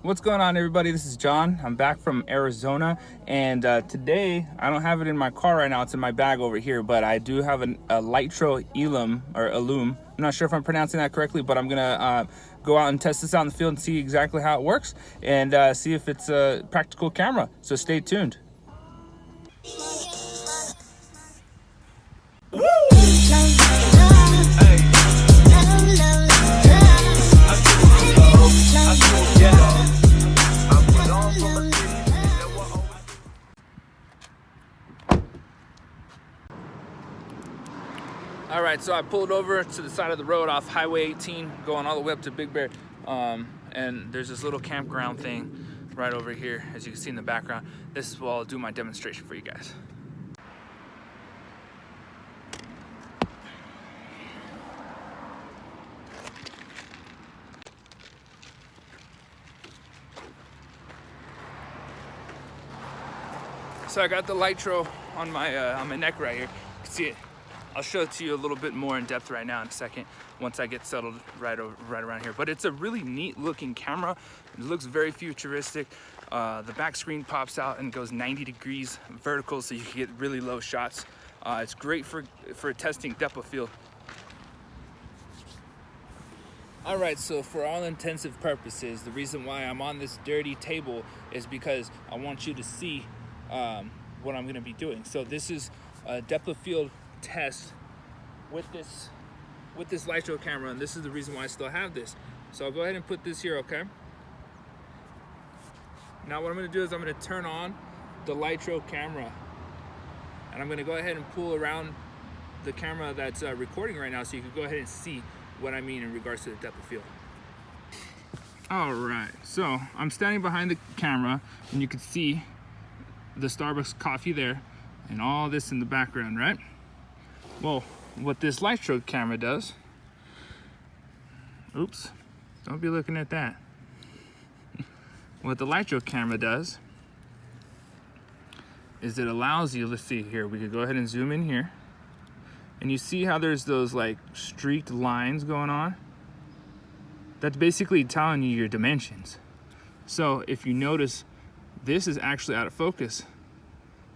What's going on, everybody? This is John. I'm back from Arizona, and today I don't have it in my car right now. It's in my bag over here, but I do have a Lytro Illum or Illum. I'm not sure if I'm pronouncing that correctly, but I'm gonna go out and test this out in the field and see exactly how it works and see if it's a practical camera. So stay tuned. All right, so I pulled over to the side of the road off Highway 18, going all the way up to Big Bear, and there's this little campground thing right over here, as you can see in the background. This is where I'll do my demonstration for you guys. So I got the Lytro on my neck right here. You can see it. I'll show it to you a little bit more in depth right now in a second once I get settled right around here. But it's a really neat looking camera. It looks very futuristic. The back screen pops out and goes 90 degrees vertical, so you can get really low shots. It's great for testing depth of field. All right, so for all intensive purposes, the reason why I'm on this dirty table is because I want you to see what I'm gonna be doing. So this is a depth of field test with this Lytro camera, and this is the reason why I still have this. So I'll go ahead and put this here, okay? Now what I'm gonna do is I'm gonna turn on the Lytro camera, and I'm gonna go ahead and pull around the camera that's recording right now so you can go ahead and see what I mean in regards to the depth of field. All right, so I'm standing behind the camera and you can see the Starbucks coffee there and all this in the background, right? Well, what this Lytro camera does, oops, don't be looking at that. What the Lytro camera does is it allows you, let's see here, we could go ahead and zoom in here, and you see how there's those like streaked lines going on? That's basically telling you your dimensions. So if you notice, this is actually out of focus,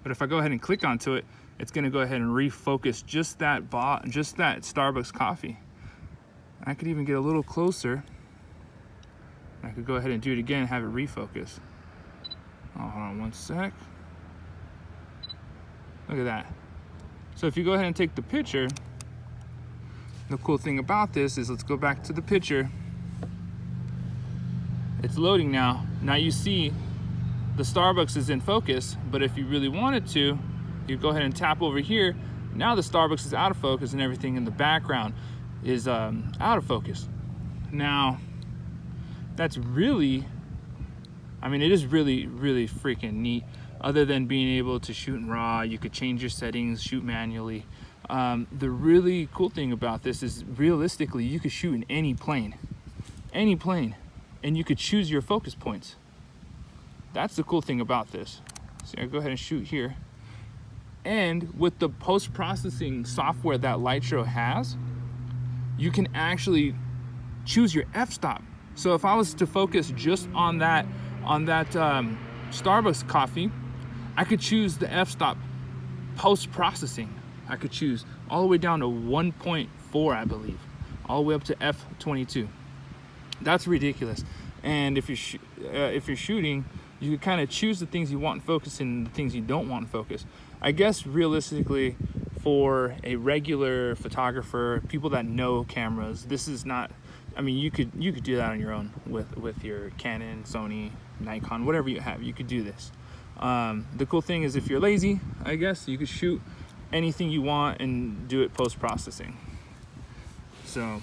but if I go ahead and click onto it, it's gonna go ahead and refocus just that Starbucks coffee. I could even get a little closer. I could go ahead and do it again and have it refocus. Oh, hold on one sec. Look at that. So if you go ahead and take the picture, the cool thing about this is, let's go back to the picture. It's loading now. Now you see the Starbucks is in focus, but if you really wanted to, you go ahead and tap over here. Now the Starbucks is out of focus and everything in the background is out of focus. Now, that's really, I mean, it is really, really freaking neat. Other than being able to shoot in RAW, you could change your settings, shoot manually. The really cool thing about this is realistically, you could shoot in any plane, and you could choose your focus points. That's the cool thing about this. So I go ahead and shoot here. And with the post-processing software that Lytro has, you can actually choose your f-stop. So if I was to focus just on that Starbucks coffee, I could choose the f-stop post-processing. I could choose all the way down to 1.4, I believe, all the way up to f22. That's ridiculous. And if you're shooting, you can kind of choose the things you want in focus and the things you don't want in focus. I guess realistically, for a regular photographer, people that know cameras, this is not, I mean, you could do that on your own with your Canon, Sony, Nikon, whatever you have, you could do this. The cool thing is if you're lazy, I guess, you could shoot anything you want and do it post-processing. So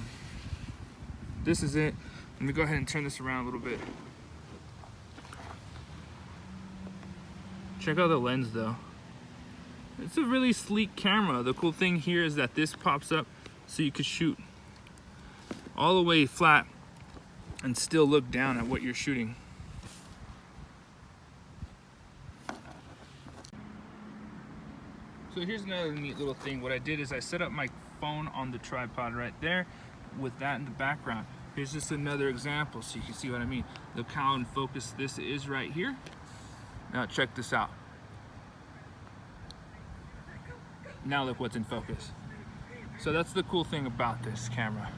this is it. Let me go ahead and turn this around a little bit. Check out the lens though. It's a really sleek camera. The cool thing here is that this pops up so you could shoot all the way flat and still look down at what you're shooting. So here's another neat little thing. What I did is I set up my phone on the tripod right there with that in the background. Here's just another example so you can see what I mean. Look how in focus this is right here. Now check this out. Now look what's in focus. So that's the cool thing about this camera.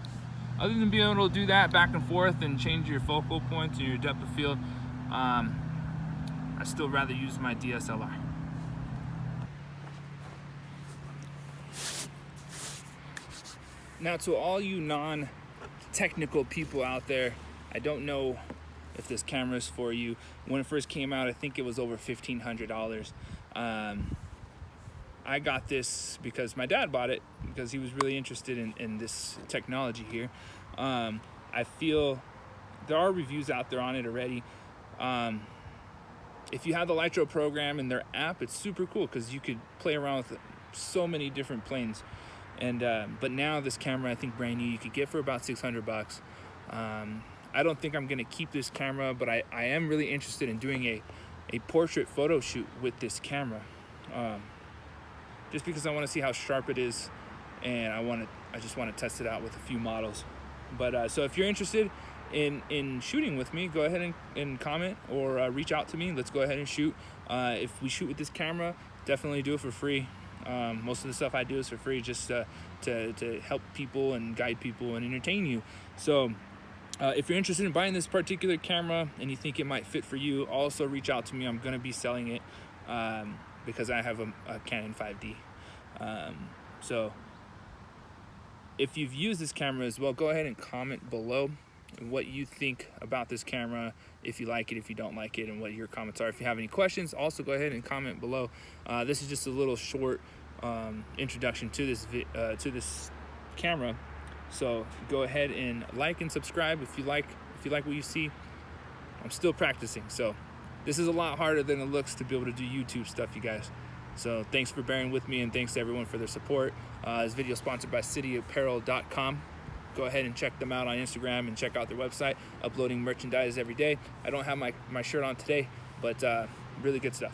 Other than being able to do that back and forth and change your focal points and your depth of field, I still rather use my DSLR. Now to all you non-technical people out there, I don't know if this camera is for you. When it first came out, I think it was over $1,500. I got this because my dad bought it because he was really interested in this technology here. I feel there are reviews out there on it already. If you have the Lytro program and their app, it's super cool because you could play around with so many different planes. And but now this camera, I think brand new, you could get for about $600. I don't think I'm gonna keep this camera, but I am really interested in doing a portrait photo shoot with this camera. Just because I want to see how sharp it is, and I just want to test it out with a few models. But so if you're interested in shooting with me, go ahead and comment or reach out to me. Let's go ahead and shoot. If we shoot with this camera, definitely do it for free. Most of the stuff I do is for free, just to help people and guide people and entertain you. So if you're interested in buying this particular camera and you think it might fit for you, also reach out to me. I'm going to be selling it because I have a Canon 5D. So if you've used this camera as well, go ahead and comment below what you think about this camera, if you like it, if you don't like it, and what your comments are. If you have any questions, also go ahead and comment below. This is just a little short introduction to this camera. So go ahead and like and subscribe if you like what you see. I'm still practicing, so this is a lot harder than it looks to be able to do YouTube stuff, you guys. So thanks for bearing with me, and thanks to everyone for their support. This video is sponsored by cityapparel.com. Go ahead and check them out on Instagram and check out their website. Uploading merchandise every day. I don't have my shirt on today, but really good stuff.